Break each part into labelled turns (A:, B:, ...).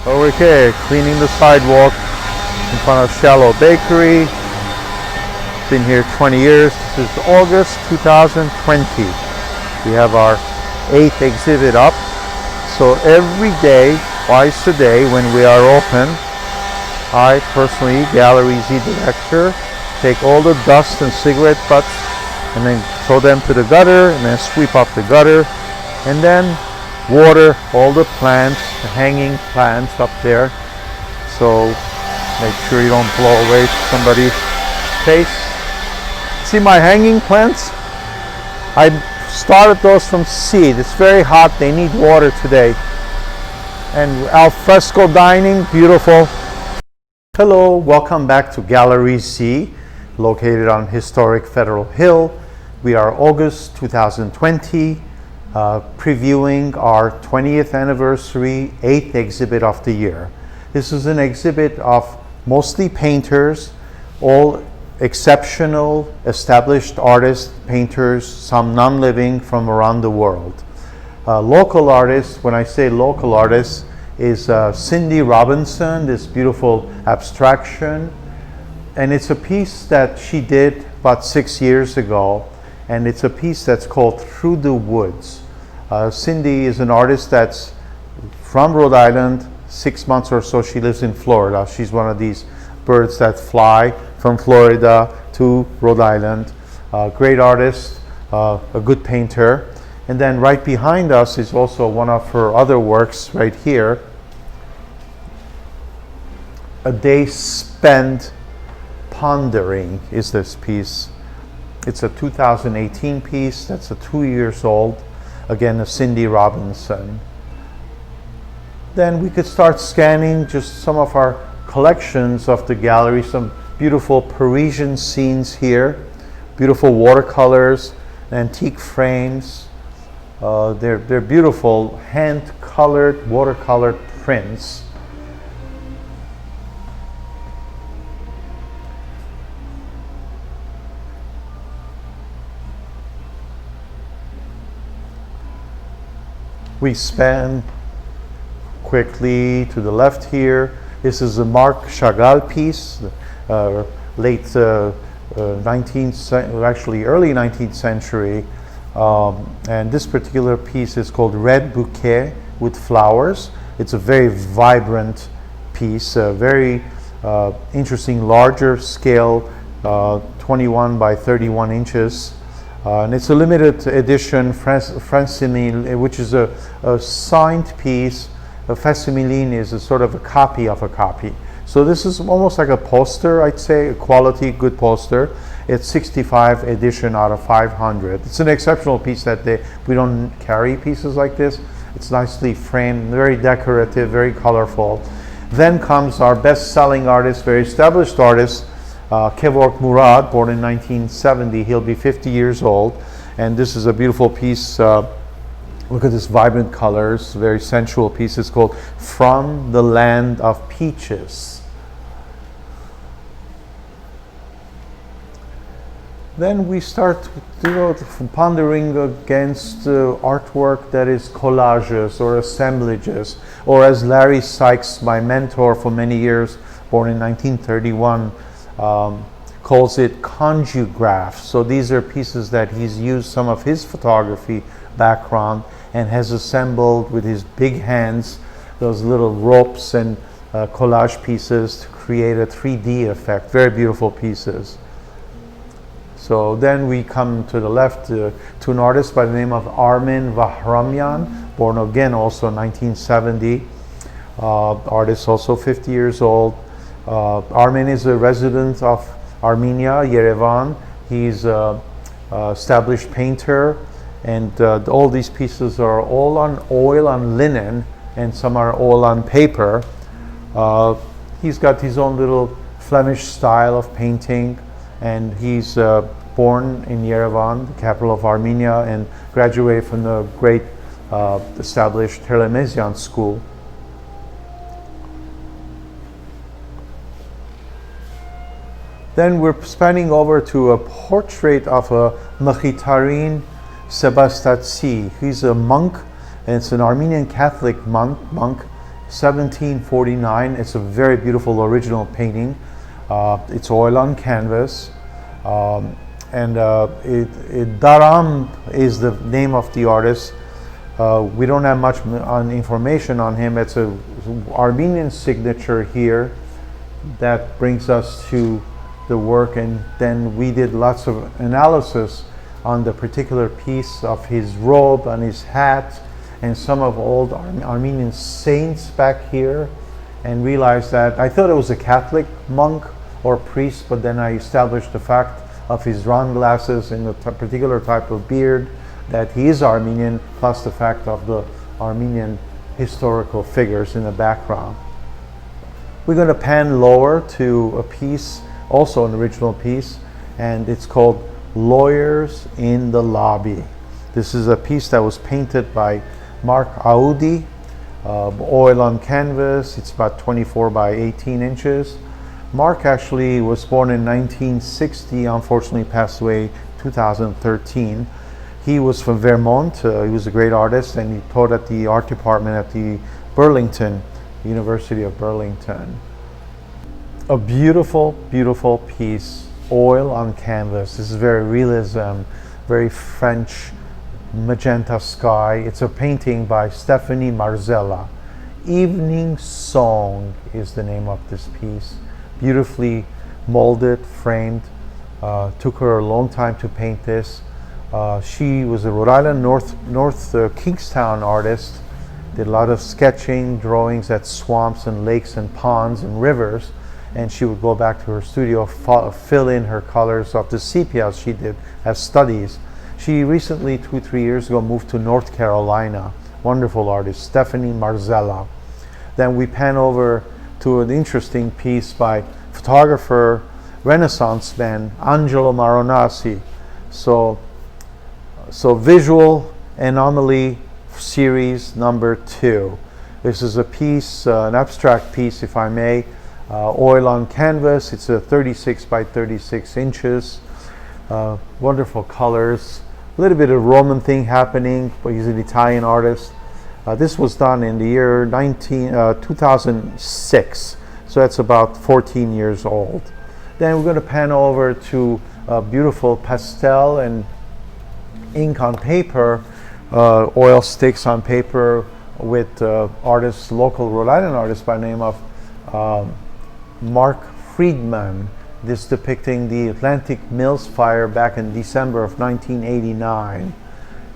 A: Over here, cleaning the sidewalk in front of Shallow Bakery. Been here 20 years. This is August 2020. We have our 8th exhibit up. So every day, twice a day when we are open, I personally, Gallery Z director, take all the dust and cigarette butts and then throw them to the gutter and then sweep up the gutter and then water all the plants, the hanging plants up there. So make sure you don't blow away somebody's face. See my hanging plants? I started those from seed. It's very hot, they need water today. And al fresco dining, beautiful. Hello, welcome back to Gallery Z, located on historic Federal Hill. We are August 2020, previewing our 20th anniversary 8th exhibit of the year. This is an exhibit of mostly painters, all exceptional, established artists, painters, some non-living from around the world. Local artists, when I say local artists, is Cindy Robinson, this beautiful abstraction. And it's a piece that she did about 6 years ago. And it's a piece that's called Through the Woods. Cindy is an artist that's from Rhode Island. 6 months or so she lives in Florida. She's one of these birds that fly from Florida to Rhode Island. Great artist, a good painter. And then right behind us is also one of her other works right here. A Day Spent Pondering is this piece. It's a 2018 piece that's 2 years old. Again, a Cindy Robinson. Then we could start scanning just some of our collections of the gallery, some beautiful Parisian scenes here, beautiful watercolors, antique frames. They're beautiful hand-colored, watercolored prints. We span quickly to the left here. This is a Marc Chagall piece, late 19th, actually early 19th century. And this particular piece is called Red Bouquet with Flowers. It's a very vibrant piece, very interesting, larger scale, 21 by 31 inches. And it's a limited edition facsimile, which is a signed piece. A facsimile is a sort of a copy of a copy. So this is almost like a poster, I'd say, a quality, good poster. It's 65 edition out of 500. It's an exceptional piece that we don't carry pieces like this. It's nicely framed, very decorative, very colorful. Then comes our best-selling artist, very established artist, Kevork Murad, born in 1970. He'll be 50 years old. And this is a beautiful piece. Look at this vibrant colors, very sensual piece. It's called From the Land of Peaches. Then we start pondering against artwork that is collages or assemblages, or as Larry Sykes, my mentor for many years, born in 1931, calls it conjugraphs. So these are pieces that he's used some of his photography background and has assembled with his big hands those little ropes and collage pieces to create a 3D effect. Very beautiful pieces. So then we come to the left to an artist by the name of Armin Vahramyan, born again also 1970. Artist also 50 years old. Armin is a resident of Armenia, Yerevan. He's an established painter, and all these pieces are all on oil, on linen, and some are all on paper. He's got his own little Flemish style of painting, and he's born in Yerevan, the capital of Armenia, and graduated from the great established Telemesian school. Then we're spanning over to a portrait of a Mechitarin Sebastatsi. He's a monk, and it's an Armenian Catholic monk, 1749. It's a very beautiful original painting. It's oil on canvas. Daram is the name of the artist. We don't have much information on him. It's an Armenian signature here that brings us to the work, and then we did lots of analysis on the particular piece of his robe and his hat and some of old Armenian saints back here, and realized that I thought it was a Catholic monk or priest, but then I established the fact of his round glasses and the particular type of beard that he is Armenian, plus the fact of the Armenian historical figures in the background. We're going to pan lower to a piece, also an original piece, and it's called Lawyers in the Lobby. This is a piece that was painted by Mark Audi, oil on canvas. It's about 24 by 18 inches. Mark actually was born in 1960, unfortunately passed away 2013. He was from Vermont. He was a great artist, and he taught at the art department at the University of Burlington. A beautiful, beautiful piece, oil on canvas. This is very realism, very French magenta sky. It's a painting by Stephanie Marzella. Evening Song is the name of this piece. Beautifully molded, framed. Took her a long time to paint this. She was a Rhode Island North Kingstown artist. Did a lot of sketching, drawings at swamps and lakes and ponds and rivers, and she would go back to her studio, fill in her colors of the sepias she did as studies. She recently, 2-3 years ago, moved to North Carolina. Wonderful artist, Stephanie Marzella. Then we pan over to an interesting piece by photographer, Renaissance man, Angelo Maronasi. So Visual Anomaly series number 2. This is a piece, an abstract piece, if I may, oil on canvas. It's a 36 by 36 inches. Wonderful colors. A little bit of Roman thing happening, but he's an Italian artist. This was done in the year 2006, so that's about 14 years old. Then we're going to pan over to a beautiful pastel and ink on paper, oil sticks on paper with local Rhode Island artist by the name of Mark Friedman. This depicting the Atlantic Mills fire back in December of 1989.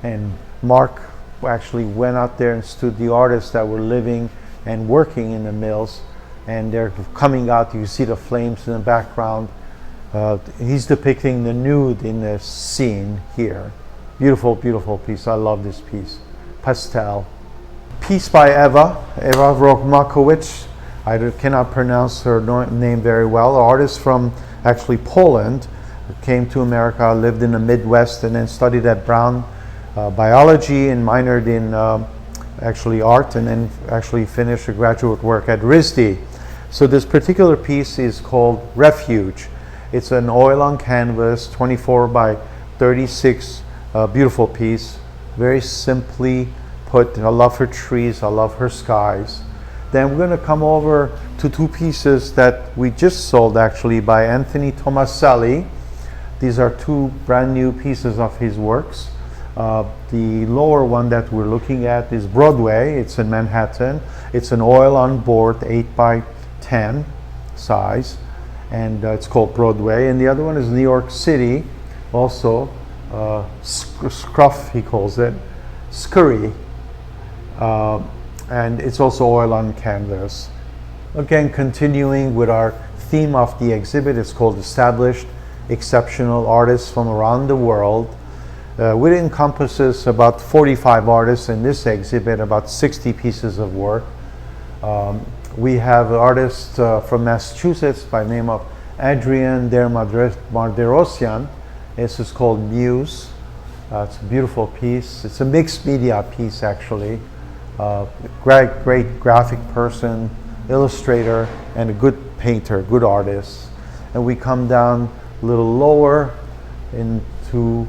A: And Mark actually went out there and stood the artists that were living and working in the mills, and they're coming out. You see the flames in the background. He's depicting the nude in the scene here. Beautiful, beautiful piece. I love this piece. Pastel. Piece by Eva Rokmakowicz. I cannot pronounce her name very well. An artist from actually Poland, came to America, lived in the Midwest, and then studied at Brown biology and minored in actually art, and then actually finished a graduate work at RISD. So this particular piece is called Refuge. It's an oil on canvas, 24 by 36, beautiful piece. Very simply put. I love her trees, I love her skies. Then we're going to come over to 2 pieces that we just sold actually by Anthony Tomaselli. These are 2 brand new pieces of his works. The lower one that we're looking at is Broadway. It's in Manhattan. It's an oil on board, 8 by 10 size, and it's called Broadway. And the other one is New York City, also Scruff, he calls it, Scurry. And it's also oil on canvas. Again, continuing with our theme of the exhibit, it's called Established Exceptional Artists from Around the World. It encompasses about 45 artists in this exhibit, about 60 pieces of work. We have artists from Massachusetts by the name of Adrian Marderocian. This is called Muse. It's a beautiful piece. It's a mixed media piece actually. Great graphic person, illustrator, and a good painter, good artist. And we come down a little lower into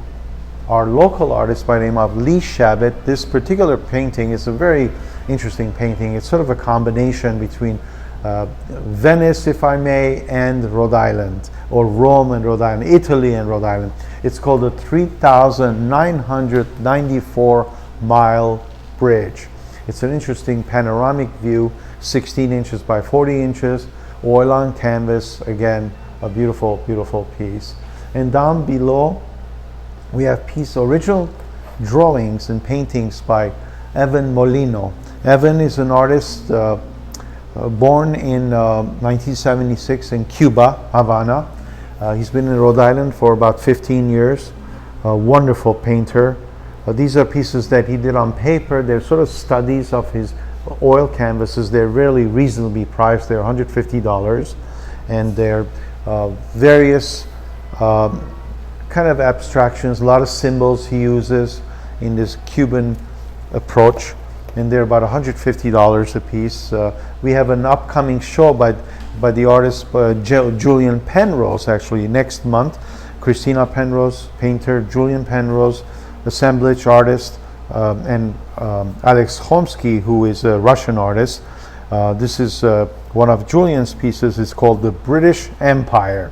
A: our local artist by the name of Lee Shabbat. This particular painting is a very interesting painting. It's sort of a combination between Venice, if I may, and Rhode Island, or Rome and Rhode Island, Italy and Rhode Island. It's called the 3,994-mile bridge. It's an interesting panoramic view, 16 inches by 40 inches, oil on canvas. Again, a beautiful, beautiful piece. And down below, we have original drawings and paintings by Evan Molino. Evan is an artist born in 1976 in Cuba, Havana. He's been in Rhode Island for about 15 years. A wonderful painter. These are pieces that he did on paper. They're sort of studies of his oil canvases. They're really reasonably priced. They're $150, and they're various kind of abstractions, a lot of symbols he uses in this Cuban approach, and they're about $150 a piece. We have an upcoming show by the artist Julian Penrose, actually, next month. Christina Penrose, painter, Julian Penrose, assemblage artist, and Alex Homsky, who is a Russian artist. This is one of Julian's pieces. It's called The British Empire.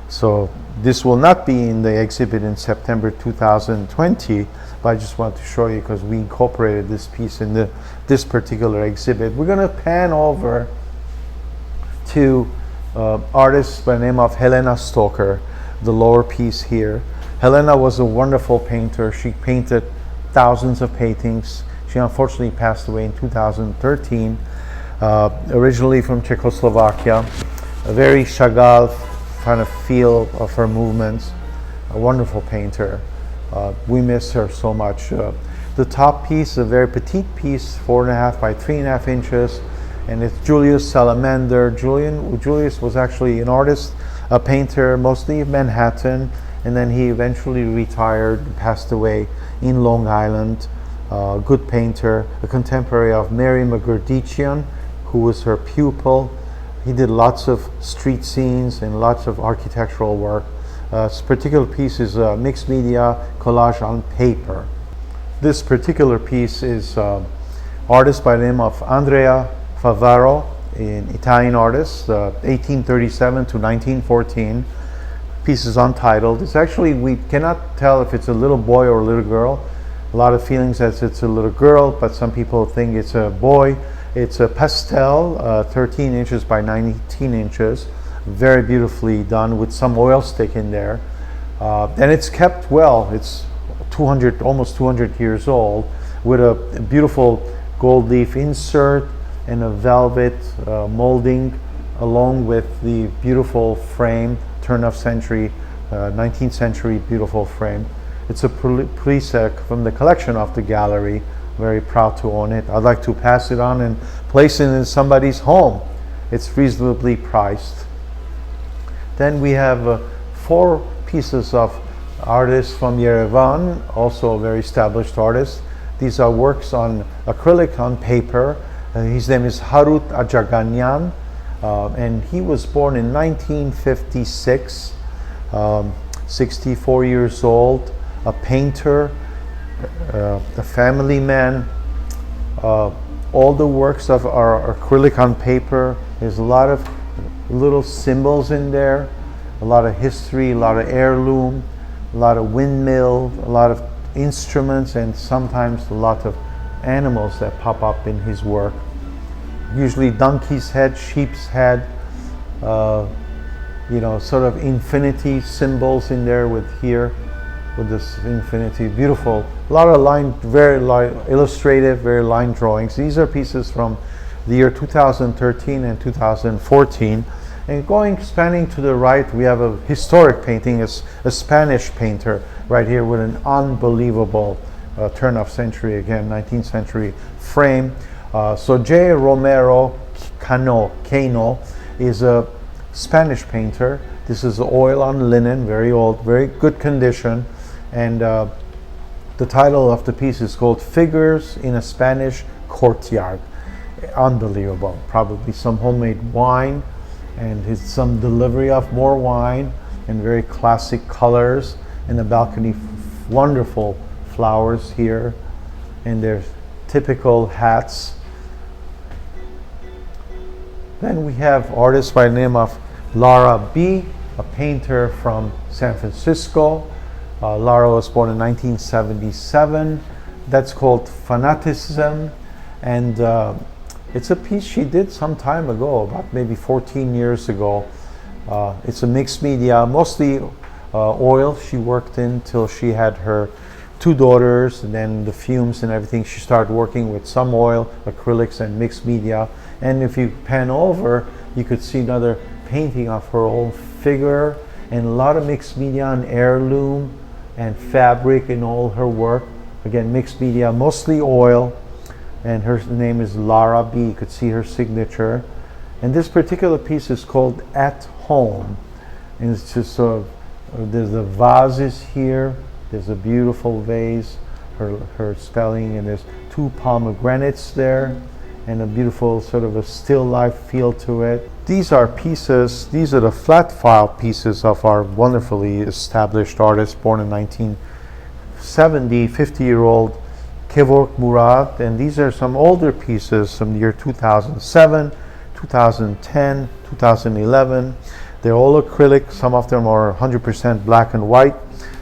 A: So this will not be in the exhibit in September 2020, but I just want to show you because we incorporated this piece in this particular exhibit. We're going to pan over to artists by the name of Helena Stalker, the lower piece here. Helena was a wonderful painter. She painted thousands of paintings. She unfortunately passed away in 2013, originally from Czechoslovakia. A very Chagall kind of feel of her movements. A wonderful painter. We miss her so much. The top piece, a very petite piece, 4.5 by 3.5 inches, and it's Julius Salamander. Julius was actually an artist, a painter, mostly of Manhattan, and then he eventually retired, passed away in Long Island. Good painter, a contemporary of Mary Marderocian, who was her pupil. He did lots of street scenes and lots of architectural work. This particular piece is a mixed media collage on paper. This particular piece is artist by the name of Andrea Favaro, an Italian artist, 1837 to 1914. Piece is untitled. It's actually, we cannot tell if it's a little boy or a little girl. A lot of feelings as it's a little girl, but some people think it's a boy. It's a pastel, 13 inches by 19 inches. Very beautifully done with some oil stick in there. And it's kept well. It's almost 200 years old, with a beautiful gold leaf insert and a velvet molding, along with the beautiful frame, turn of century, 19th century beautiful frame. It's a Prisek from the collection of the gallery. Very proud to own it. I'd like to pass it on and place it in somebody's home. It's reasonably priced. Then we have 4 pieces of artists from Yerevan, also a very established artist. These are works on acrylic on paper. His name is Harut Ajaganyan, and he was born in 1956, 64 years old, a painter, a family man. All the works of are acrylic on paper. There's a lot of little symbols in there, a lot of history, a lot of heirloom, a lot of windmill, a lot of instruments, and sometimes a lot of animals that pop up in his work. Usually donkey's head, sheep's head, sort of infinity symbols in there with this infinity. Beautiful. A lot of very illustrative, very line drawings. These are pieces from the year 2013 and 2014. And spanning to the right, we have a historic painting, a Spanish painter right here with an unbelievable turn of century, again, 19th century frame. So J. Romero Cano is a Spanish painter. This is oil on linen, very old, very good condition. And the title of the piece is called Figures in a Spanish Courtyard. Unbelievable. Probably some homemade wine and some delivery of more wine, and very classic colors. In the balcony, wonderful flowers here. And there's typical hats. Then we have artists by the name of Lara B, a painter from San Francisco. Lara was born in 1977. That's called Fanaticism, and it's a piece she did some time ago, about maybe 14 years ago. It's a mixed media, mostly oil she worked in till she had her 2 daughters, and then the fumes and everything. She started working with some oil, acrylics, and mixed media. And if you pan over, you could see another painting of her own figure, and a lot of mixed media and heirloom and fabric in all her work. Again, mixed media, mostly oil, and her name is Lara B. You could see her signature. And this particular piece is called At Home. And it's just sort of, there's the vases here. There's a beautiful vase, her spelling, and there's 2 pomegranates there, and a beautiful sort of a still life feel to it. These are pieces, these are the flat file pieces of our wonderfully established artist born in 1970, 50-year-old Kevork Murad, and these are some older pieces from the year 2007, 2010, 2011. They're all acrylic. Some of them are 100% black and white.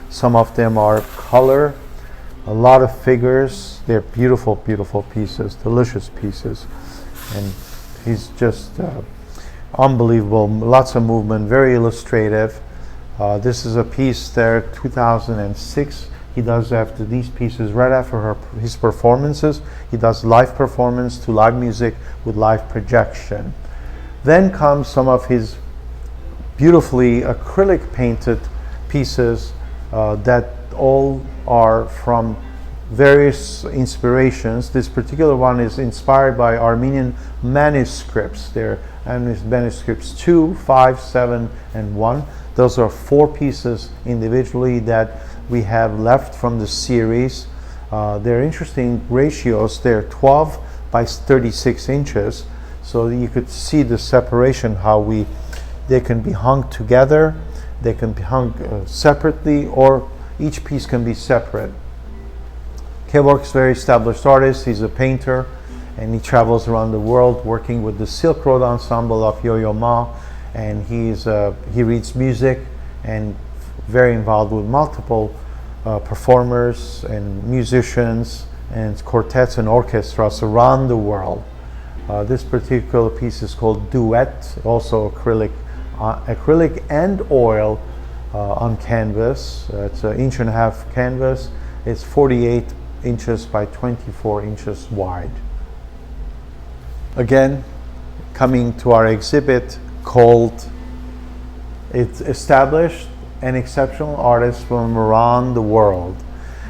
A: Some of them are color. A lot of figures. They're beautiful, beautiful pieces, delicious pieces. And he's just unbelievable. Lots of movement, very illustrative. This is a piece there, 2006. He does after these pieces, right after his performances. He does live performance to live music with live projection. Then comes some of his beautifully acrylic painted pieces that all are from various inspirations. This particular one is inspired by Armenian manuscripts. They're manuscripts 2, 5, 7, and 1. Those are 4 pieces individually that we have left from the series. They're interesting ratios. They're 12 by 36 inches. So you could see the separation, how they can be hung together, they can be hung separately, or each piece can be separate. Kevork's a very established artist. He's a painter, and he travels around the world working with the Silk Road Ensemble of Yo-Yo Ma, and he reads music and very involved with multiple performers and musicians and quartets and orchestras around the world. This particular piece is called Duet, also acrylic and oil on canvas. It's 1.5 inch canvas. It's 48 inches by 24 inches wide. Again, coming to our exhibit called It's Established and Exceptional Artists from Around the World.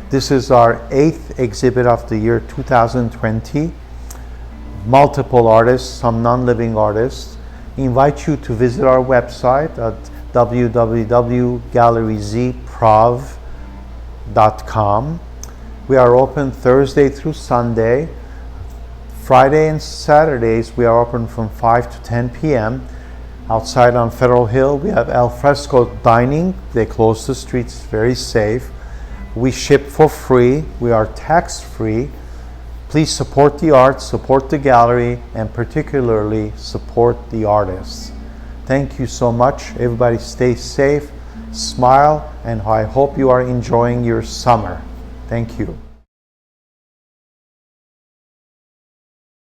A: This is our 8th exhibit of the year 2020. Multiple artists, some non-living artists. We invite you to visit our website at www.galleryzprov.com. We are open Thursday through Sunday. Friday and Saturdays we are open from 5 to 10 p.m. Outside on Federal Hill we have FRESCO dining. They close the streets, very safe. We ship for free. We are tax-free. Please support the arts, support the gallery, and particularly support the artists. Thank you so much. Everybody stay safe, smile, and I hope you are enjoying your summer. Thank you.